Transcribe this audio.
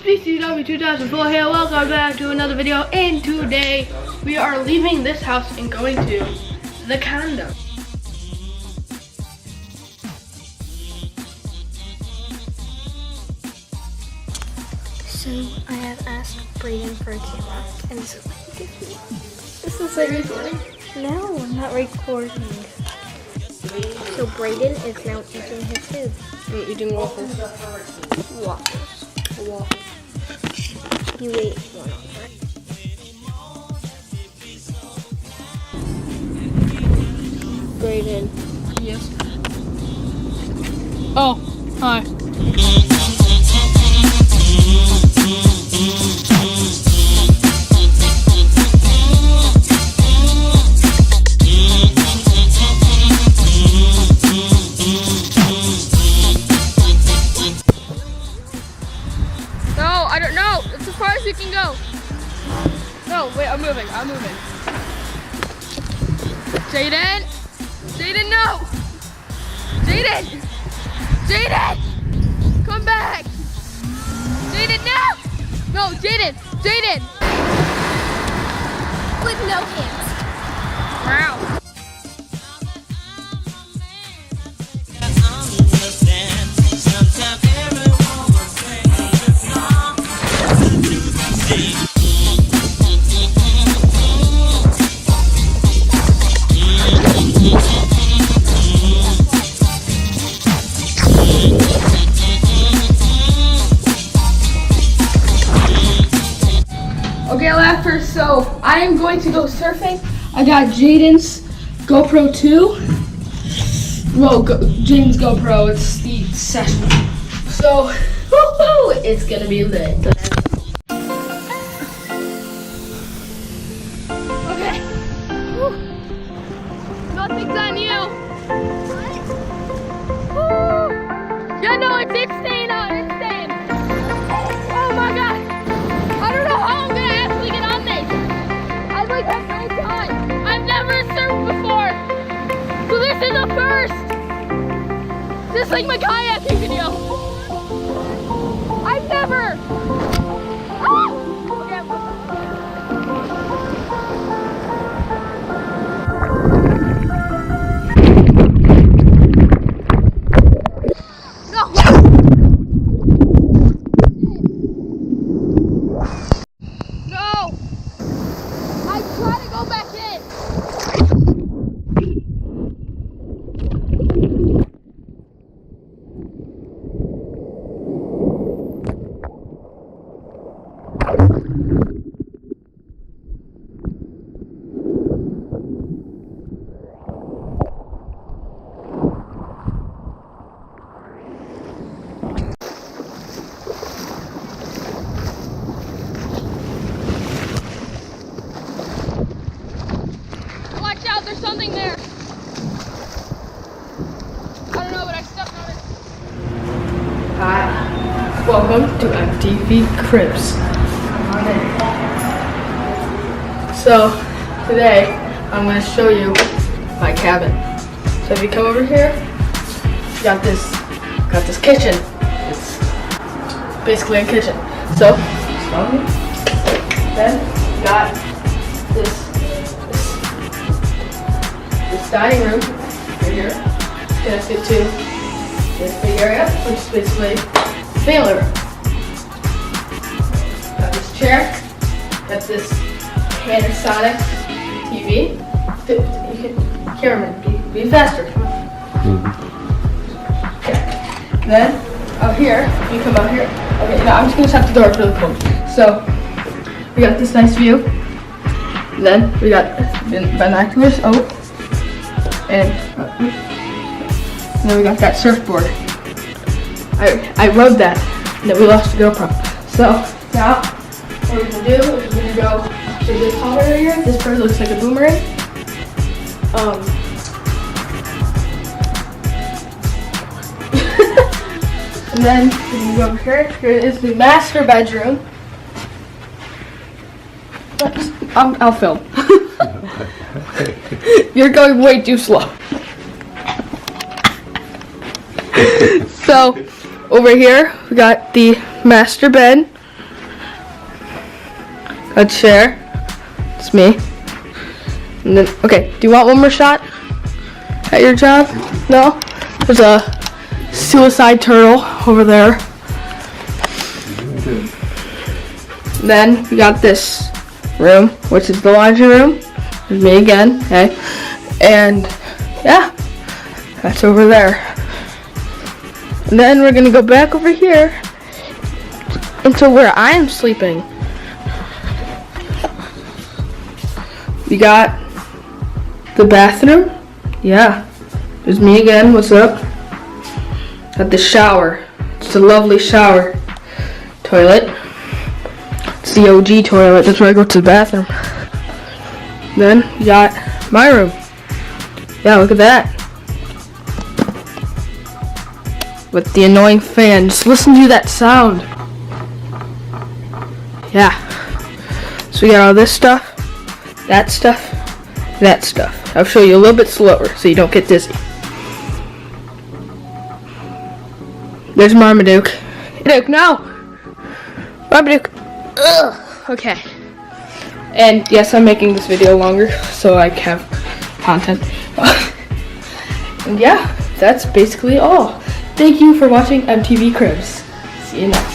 BCW 2004 here. Welcome back to another video, and today we are leaving this house and going to the condo. So I have asked Brayden for a camera, and this is what he gives me. This is Are you recording? No, I'm not recording. So Brayden is now eating his food. I'm eating waffles. Waffles. Waffles. You ate one of them. Brayden. Yes. Oh, hi. No, I don't know. It's as far as you can go. No, wait, I'm moving. Jayden! Jayden, no! Jayden! Jayden! Come back! Jayden, no! No, Jayden! Jayden! With no hands. Wow. Okay, laughter. So I am going to go surfing. I got Jayden's GoPro 2. Well, Jayden's GoPro. It's the session. So, woohoo! It's gonna be lit. Okay. Whew. Nothing's on you. Woo. Yeah, no, it's staying out. It's staying. Oh my God. I don't know how I'm gonna actually get on this. I like have no time. I've never surfed before. So this is a first. Just like my kayaking video. I've never. Ah! Watch out, there's something there. I don't know, but I stepped on it. Hi, welcome to MTV Cribs. So, today I'm going to show you my cabin. So if you come over here, you got this kitchen. It's basically a kitchen. So, then you got this dining room right here, connected to this big area, which is basically the family room. Got this chair, got this Panasonic TV. Cameraman, be faster. Okay. Then out here, you come out here. Okay, now I'm just gonna shut the door really cool. So we got this nice view. Then we got binoculars. And then we got that surfboard. I rode that, and then we lost the GoPro. So now what we're gonna do is we're gonna go to this hallway right here. This bird looks like a boomerang. And then we can go over here. Here is the master bedroom. I'll film. You're going way too slow. So, over here, we got the master bed. Let's share. It's me. And then, okay, do you want one more shot at your job? No? There's a suicide turtle over there. Then we got this room, which is the laundry room. There's me again, okay? And yeah, that's over there. And then we're gonna go back over here into where I am sleeping. We got the bathroom. Yeah, there's me again. What's up? Got the shower. It's a lovely shower. Toilet. It's the OG toilet. That's where I go to the bathroom. Then we got my room. Yeah, look at that. With the annoying fan. Just listen to that sound. Yeah. So we got all this stuff, that stuff, that stuff. I'll show you a little bit slower so you don't get dizzy. There's Marmaduke. Marmaduke, no! Marmaduke. Ugh. Okay. And yes, I'm making this video longer so I can have content. And yeah, that's basically all. Thank you for watching MTV Cribs. See you next.